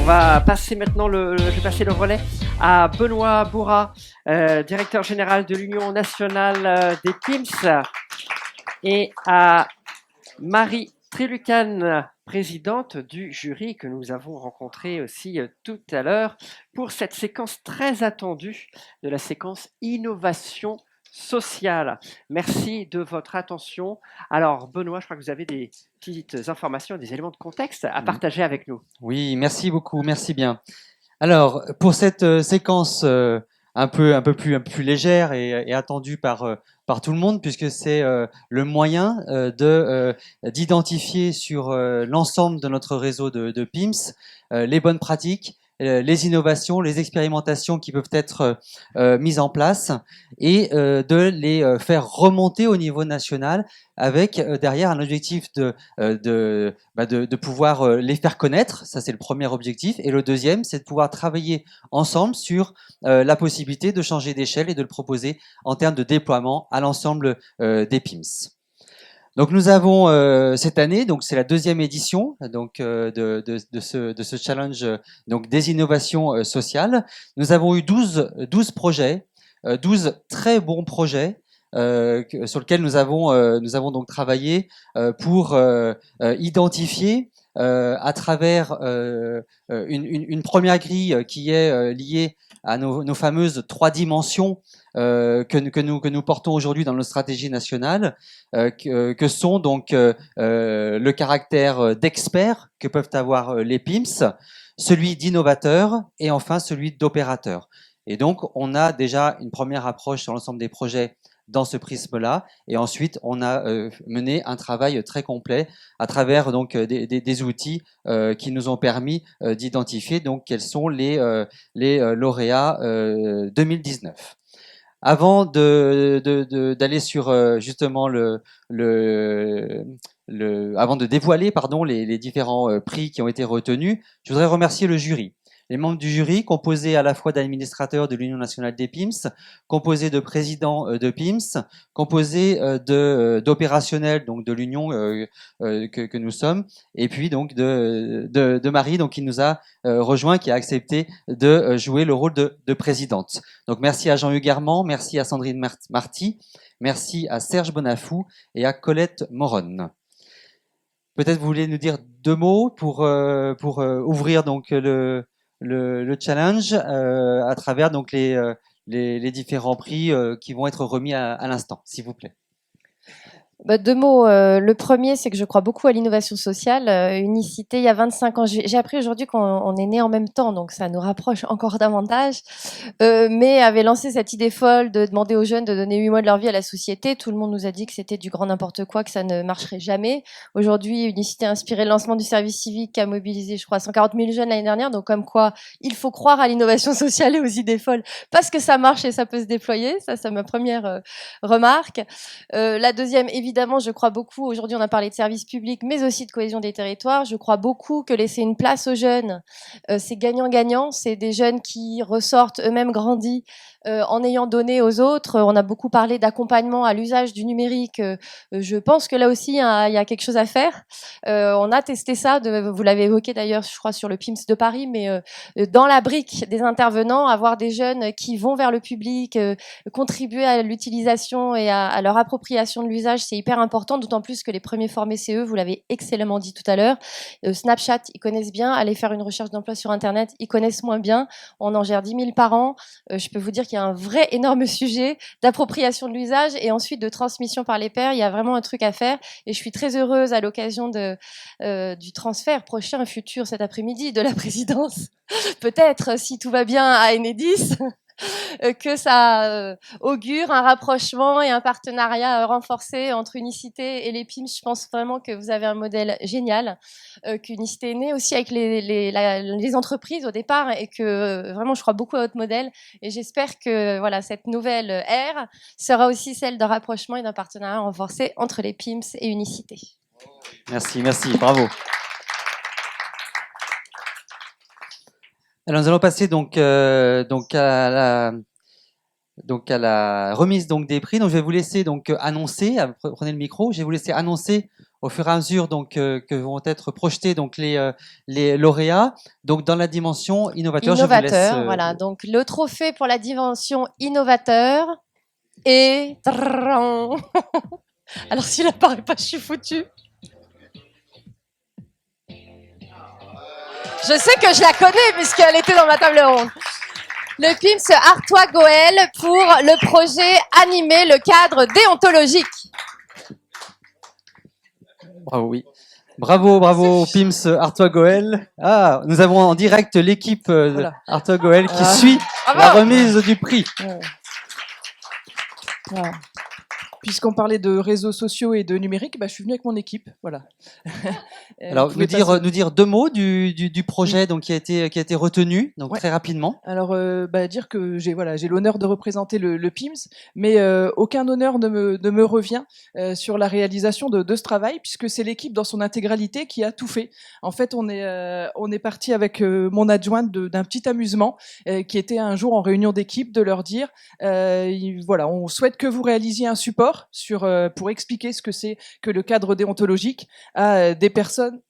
va passer maintenant je vais passer le relais à Benoît Bourrat, directeur général de l'Union nationale des PIMS, et à Marie Trélucan, présidente du jury que nous avons rencontré aussi tout à l'heure pour cette séquence très attendue de la séquence innovation sociale. Merci de votre attention. Alors Benoît, je crois que vous avez des petites informations, des éléments de contexte à partager avec nous. Oui, merci beaucoup, merci bien. Alors, pour cette séquence un peu plus légère et attendue par tout le monde, puisque c'est le moyen d'identifier sur l'ensemble de notre réseau de PIMS les bonnes pratiques, les innovations, les expérimentations qui peuvent être mises en place et de les faire remonter au niveau national avec derrière un objectif de pouvoir les faire connaître. Ça, c'est le premier objectif. Et le deuxième, c'est de pouvoir travailler ensemble sur la possibilité de changer d'échelle et de le proposer en termes de déploiement à l'ensemble des PIMS. Donc nous avons cette année, donc c'est la deuxième édition donc de ce challenge donc des innovations sociales. Nous avons eu 12 projets, 12 très bons projets sur lesquels nous avons donc travaillé pour identifier à travers une première grille qui est liée à nos fameuses 3 dimensions que nous portons aujourd'hui dans nos stratégies nationales, que sont donc le caractère d'expert que peuvent avoir les PIMS, celui d'innovateur et enfin celui d'opérateur. Et donc, on a déjà une première approche sur l'ensemble des projets dans ce prisme-là, et ensuite on a mené un travail très complet à travers donc des outils qui nous ont permis d'identifier donc quels sont les lauréats 2019. Avant d'aller sur justement avant de dévoiler les différents prix qui ont été retenus, je voudrais remercier le jury. Les membres du jury, composés à la fois d'administrateurs de l'Union nationale des PIMS, composés de présidents de PIMS, composés d'opérationnels donc de l'Union que nous sommes, et puis donc de Marie donc qui nous a rejoint, qui a accepté de jouer le rôle de présidente. Donc merci à Jean-Hugues Herman, merci à Sandrine Marty, merci à Serge Bonafou et à Colette Moronne. Peut-être vous voulez nous dire 2 mots pour ouvrir donc le challenge à travers donc les différents prix qui vont être remis à l'instant, s'il vous plaît. 2 mots. Le premier, c'est que je crois beaucoup à l'innovation sociale. Unicité, il y a 25 ans, j'ai appris aujourd'hui qu'on est né en même temps, donc ça nous rapproche encore davantage. Mais avait lancé cette idée folle de demander aux jeunes de donner 8 mois de leur vie à la société. Tout le monde nous a dit que c'était du grand n'importe quoi, que ça ne marcherait jamais. Aujourd'hui, Unicité a inspiré le lancement du service civique qui a mobilisé, je crois, 140 000 jeunes l'année dernière. Donc comme quoi, il faut croire à l'innovation sociale et aux idées folles parce que ça marche et ça peut se déployer. Ça, c'est ma première remarque. La deuxième, évidemment, je crois beaucoup, aujourd'hui on a parlé de services publics, mais aussi de cohésion des territoires, je crois beaucoup que laisser une place aux jeunes, c'est gagnant-gagnant, c'est des jeunes qui ressortent eux-mêmes grandis en ayant donné aux autres. On a beaucoup parlé d'accompagnement à l'usage du numérique, je pense que là aussi il y a quelque chose à faire. On a testé ça, vous l'avez évoqué d'ailleurs, je crois, sur le PIMS de Paris, mais dans la brique des intervenants, avoir des jeunes qui vont vers le public, contribuer à l'utilisation et à leur appropriation de l'usage, c'est hyper important, d'autant plus que les premiers formés CE, vous l'avez excellemment dit tout à l'heure, Snapchat, ils connaissent bien, aller faire une recherche d'emploi sur Internet, ils connaissent moins bien, on en gère 10 000 par an, je peux vous dire qu'il y a un vrai énorme sujet d'appropriation de l'usage et ensuite de transmission par les pairs, il y a vraiment un truc à faire et je suis très heureuse à l'occasion du transfert prochain, futur, cet après-midi de la présidence, peut-être, si tout va bien à Enedis, que ça augure un rapprochement et un partenariat renforcé entre Unicité et les PIMS. Je pense vraiment que vous avez un modèle génial, qu'Unicité est née aussi avec les entreprises au départ et que vraiment je crois beaucoup à votre modèle et j'espère que voilà, cette nouvelle ère sera aussi celle d'un rapprochement et d'un partenariat renforcé entre les PIMS et Unicité. Merci, bravo. Alors nous allons passer donc à donc à la remise donc des prix. Donc je vais vous laisser donc annoncer, prenez le micro, je vais vous laisser annoncer au fur et à mesure donc que vont être projetés donc les lauréats. Donc dans la dimension innovateur, je vous laisse. Innovateur, voilà. Donc le trophée pour la dimension innovateur est... Alors s'il apparaît pas, je suis foutue. Je sais que je la connais puisqu'elle était dans ma table ronde. Le PIMS Artois Goël pour le projet animé le cadre déontologique. Bravo, oui. Bravo, bravo, Pims Artois Goël. Ah, nous avons en direct l'équipe Voilà. Artois Goël qui suit la remise du prix. Voilà. Puisqu'on parlait de réseaux sociaux et de numérique, bah, je suis venu avec mon équipe. Voilà. Alors, Vous pouvez nous dire deux mots du projet donc, qui a été retenu, donc Ouais. très rapidement. Alors, dire que j'ai l'honneur de représenter le PIMS, mais aucun honneur ne me revient sur la réalisation de ce travail, puisque c'est l'équipe dans son intégralité qui a tout fait. En fait, on est parti avec mon adjointe d'un petit amusement qui était un jour en réunion d'équipe de leur dire voilà, on souhaite que vous réalisiez un support pour expliquer ce que c'est que le cadre déontologique à des personnes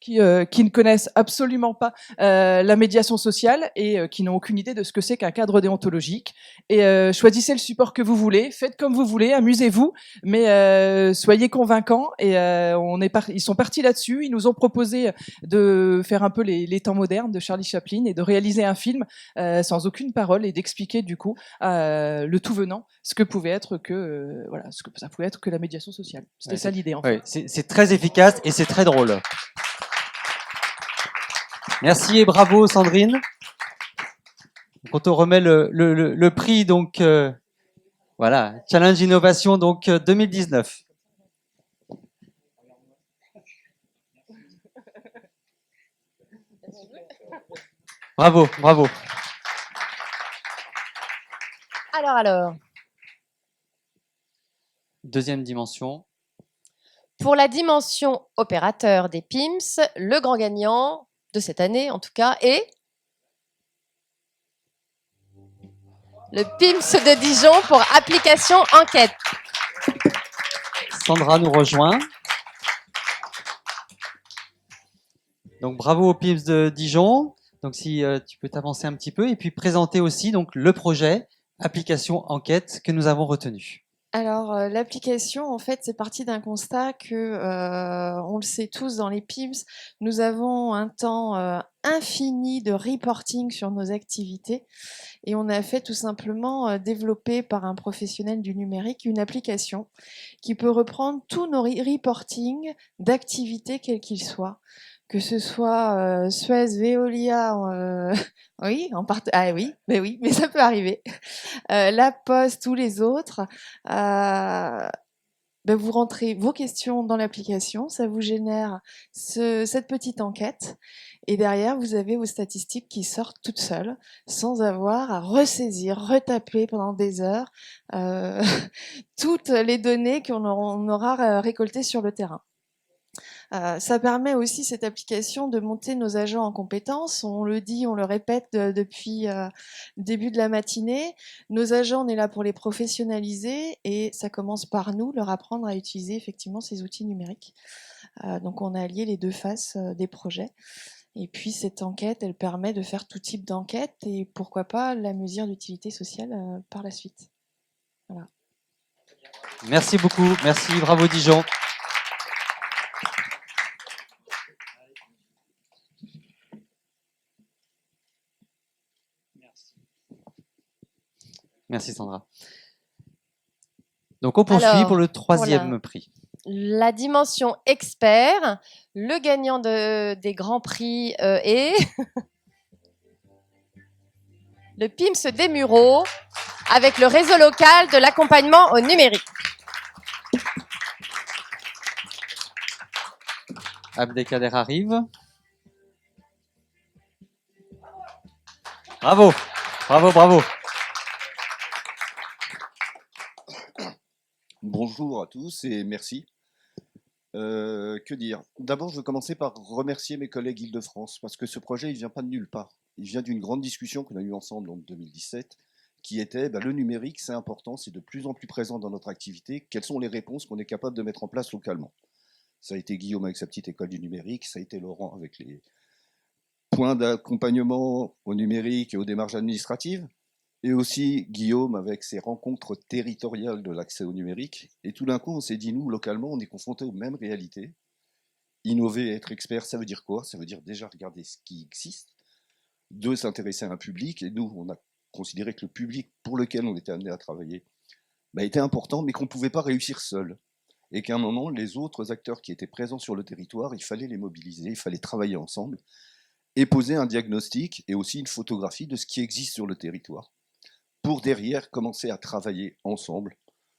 qui ne connaissent absolument pas la médiation sociale et qui n'ont aucune idée de ce que c'est qu'un cadre déontologique. Et choisissez le support que vous voulez, faites comme vous voulez, amusez-vous, mais soyez convaincants. Et ils sont partis là-dessus. Ils nous ont proposé de faire un peu les temps modernes de Charlie Chaplin et de réaliser un film sans aucune parole et d'expliquer du coup le tout venant ce que pouvait être ce que ça pouvait être que la médiation sociale. C'était ça l'idée en fait. Ouais, c'est très efficace et c'est très drôle. Merci et bravo Sandrine. Quand on remet le prix, donc voilà, Challenge Innovation donc 2019. Bravo, bravo. Alors. Deuxième dimension. Pour la dimension opérateur des PIMS, le grand gagnant de cette année, en tout cas, est le PIMS de Dijon pour application enquête. Sandra nous rejoint. Donc bravo au PIMS de Dijon. Donc si tu peux t'avancer un petit peu et puis présenter aussi donc le projet application enquête que nous avons retenu. Alors, l'application, en fait, c'est parti d'un constat que, on le sait tous dans les PIMS, nous avons un temps infini de reporting sur nos activités et on a fait tout simplement développer par un professionnel du numérique une application qui peut reprendre tous nos reportings d'activités quels qu'ils soient. Que ce soit Suez, Veolia, oui, ah oui, mais ça peut arriver. La Poste, tous les autres. Vous rentrez vos questions dans l'application, ça vous génère cette petite enquête, et derrière vous avez vos statistiques qui sortent toutes seules, sans avoir à ressaisir, retaper pendant des heures toutes les données qu'on aura récoltées sur le terrain. Ça permet aussi, cette application, de monter nos agents en compétences. On le dit, on le répète depuis le début de la matinée. Nos agents, on est là pour les professionnaliser et ça commence par nous, leur apprendre à utiliser effectivement ces outils numériques. Donc on a allié les deux faces des projets. Et puis cette enquête, elle permet de faire tout type d'enquête et pourquoi pas la mesure d'utilité sociale par la suite. Voilà. Merci beaucoup, merci, bravo Dijon. Merci Sandra. Donc on poursuit pour le troisième prix. La dimension expert, le gagnant des grands prix est le PIMS des Mureaux avec le réseau local de l'accompagnement au numérique. Abdelkader arrive. Bravo, bravo, bravo. Bonjour à tous et merci. Que dire? D'abord, je veux commencer par remercier mes collègues Île-de-France parce que ce projet, il vient pas de nulle part. Il vient d'une grande discussion qu'on a eue ensemble en 2017 qui était le numérique, c'est important, c'est de plus en plus présent dans notre activité. Quelles sont les réponses qu'on est capable de mettre en place localement? Ça a été Guillaume avec sa petite école du numérique, ça a été Laurent avec les points d'accompagnement au numérique et aux démarches administratives, et aussi Guillaume avec ses rencontres territoriales de l'accès au numérique. Et tout d'un coup, on s'est dit, nous, localement, on est confrontés aux mêmes réalités. Innover et être expert, ça veut dire quoi? Ça veut dire déjà regarder ce qui existe, de s'intéresser à un public, et nous, on a considéré que le public pour lequel on était amené à travailler était important, mais qu'on ne pouvait pas réussir seul. Et qu'à un moment, les autres acteurs qui étaient présents sur le territoire, il fallait les mobiliser, il fallait travailler ensemble, et poser un diagnostic et aussi une photographie de ce qui existe sur le territoire, pour derrière commencer à travailler ensemble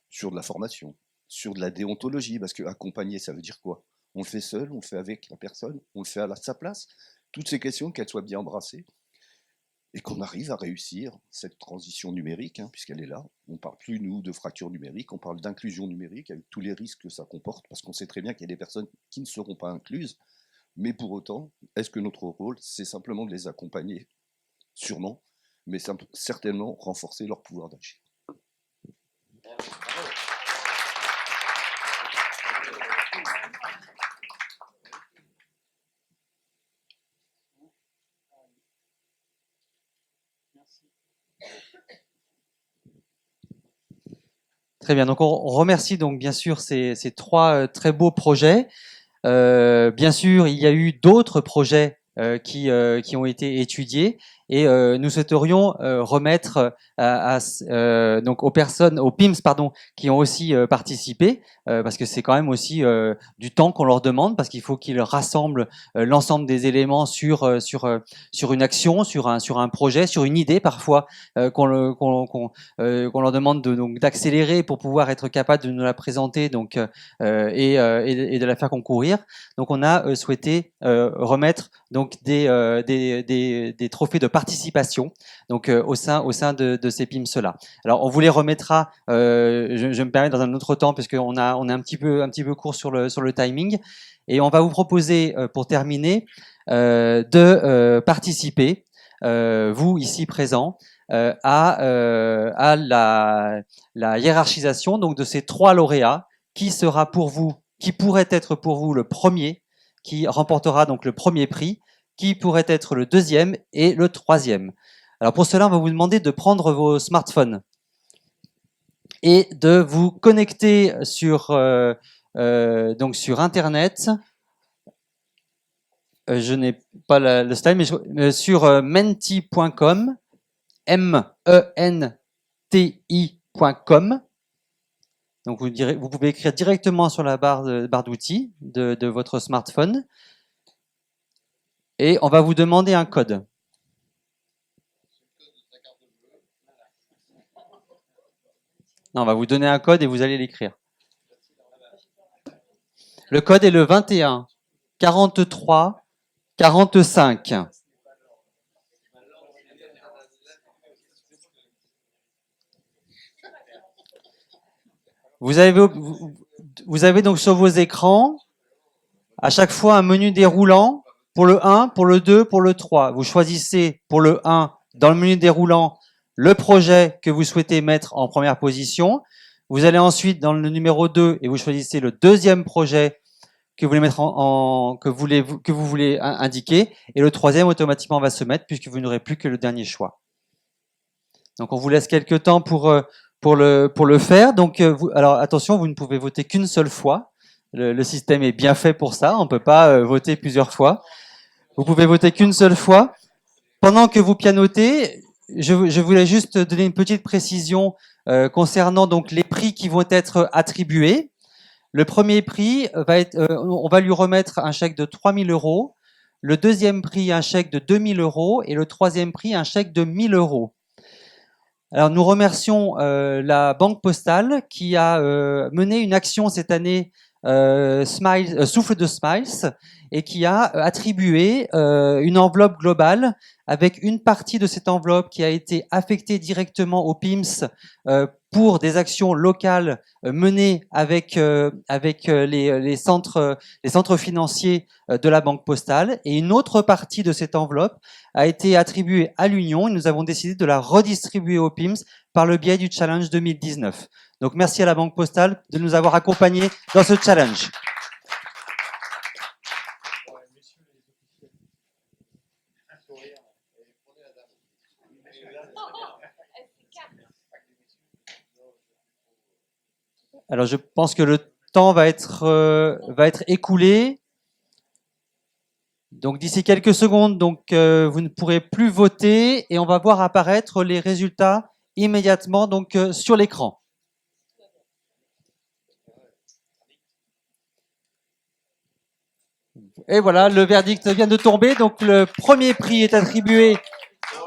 sur de la formation, sur de la déontologie, parce que accompagner, ça veut dire quoi? On le fait seul, on le fait avec la personne, on le fait à sa place. Toutes ces questions, qu'elles soient bien embrassées, et qu'on arrive à réussir cette transition numérique, puisqu'elle est là. On ne parle plus, nous, de fracture numérique, on parle d'inclusion numérique, avec tous les risques que ça comporte, parce qu'on sait très bien qu'il y a des personnes qui ne seront pas incluses, mais pour autant, est-ce que notre rôle, c'est simplement de les accompagner? Sûrement, mais certainement renforcer leur pouvoir d'agir. Très bien, donc on remercie donc bien sûr ces trois très beaux projets. Bien sûr, il y a eu d'autres projets qui ont été étudiés et nous souhaiterions remettre donc aux personnes, aux PIMS pardon, qui ont aussi participé, parce que c'est quand même aussi du temps qu'on leur demande, parce qu'il faut qu'ils rassemblent l'ensemble des éléments sur une action, sur un projet, sur une idée parfois qu'on leur demande donc d'accélérer pour pouvoir être capable de nous la présenter donc et de la faire concourir. Donc on a souhaité remettre donc des trophées de participation donc au sein de ces PIMS là. Alors on vous les remettra, je me permets dans un autre temps puisqu'on est un petit peu court sur le timing, et on va vous proposer pour terminer de participer vous ici présents à la hiérarchisation donc de ces trois lauréats qui pourrait être pour vous le premier, qui remportera donc le premier prix, qui pourrait être le deuxième et le troisième. Alors pour cela, on va vous demander de prendre vos smartphones et de vous connecter donc sur Internet. Je n'ai pas le slide, mais sur menti.com, menti.com. Donc vous pouvez écrire directement sur la barre d'outils de votre smartphone. Et on va vous demander un code. Non, on va vous donner un code et vous allez l'écrire. Le code est le 21 43 45. Vous avez donc sur vos écrans à chaque fois un menu déroulant pour le 1, pour le 2, pour le 3. Vous choisissez pour le 1, dans le menu déroulant, le projet que vous souhaitez mettre en première position. Vous allez ensuite dans le numéro 2 et vous choisissez le deuxième projet que vous voulez mettre que vous voulez indiquer, et le troisième automatiquement va se mettre puisque vous n'aurez plus que le dernier choix. Donc on vous laisse quelques temps pour le faire. Donc alors attention, vous ne pouvez voter qu'une seule fois. Le système est bien fait pour ça. On ne peut pas voter plusieurs fois. Vous pouvez voter qu'une seule fois. Pendant que vous pianotez, je voulais juste donner une petite précision concernant donc les prix qui vont être attribués. Le premier prix va être, on va lui remettre un chèque de 3 000 €. Le deuxième prix, un chèque de 2 000 €. Et le troisième prix, un chèque de 1 000 €. Alors nous remercions la Banque Postale qui a mené une action cette année, Souffle de Smiles, et qui a attribué une enveloppe globale avec une partie de cette enveloppe qui a été affectée directement aux PIMS pour des actions locales menées avec les centres financiers de la Banque Postale, et une autre partie de cette enveloppe a été attribuée à l'Union, et nous avons décidé de la redistribuer aux PIMS par le biais du challenge 2019. Donc merci à la Banque Postale de nous avoir accompagnés dans ce challenge. Alors je pense que le temps va être écoulé. Donc d'ici quelques secondes, vous ne pourrez plus voter et on va voir apparaître les résultats immédiatement sur l'écran. Et voilà, le verdict vient de tomber. Donc le premier prix est attribué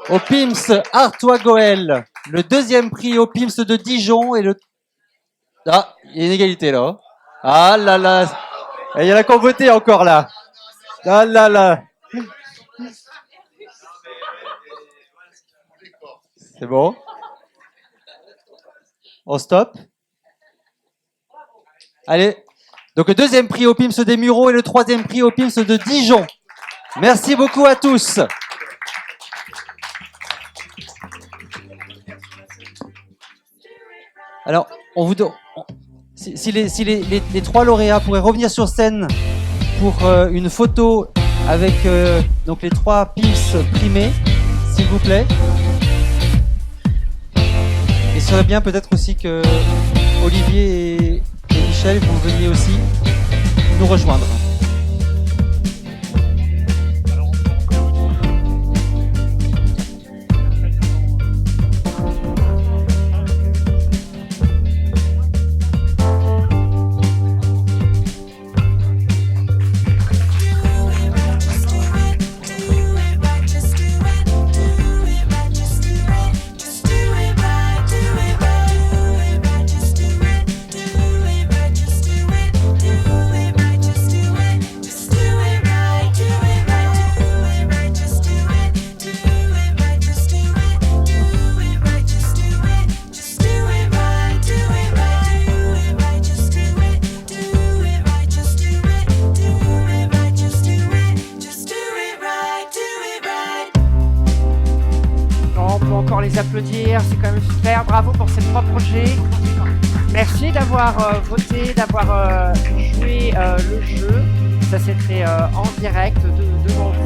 au PIMS Artois-Gohelle, le deuxième prix au PIMS de Dijon et Ah, il y a une égalité là. Ah là là, il y en a qui ont voté encore là. Ah là là. C'est bon? On stop? Allez. Donc le deuxième prix au PIMS des Mureaux et le troisième prix au PIMS de Dijon. Merci beaucoup à tous. Alors, si les trois lauréats pourraient revenir sur scène pour une photo avec les trois PIMS primés, s'il vous plaît. Et ce serait bien peut-être aussi que Olivier et Michel, vous veniez aussi nous rejoindre. Les applaudir, c'est quand même super, bravo pour ces trois projets. Merci d'avoir voté, d'avoir joué le jeu, ça s'est fait en direct devant vous.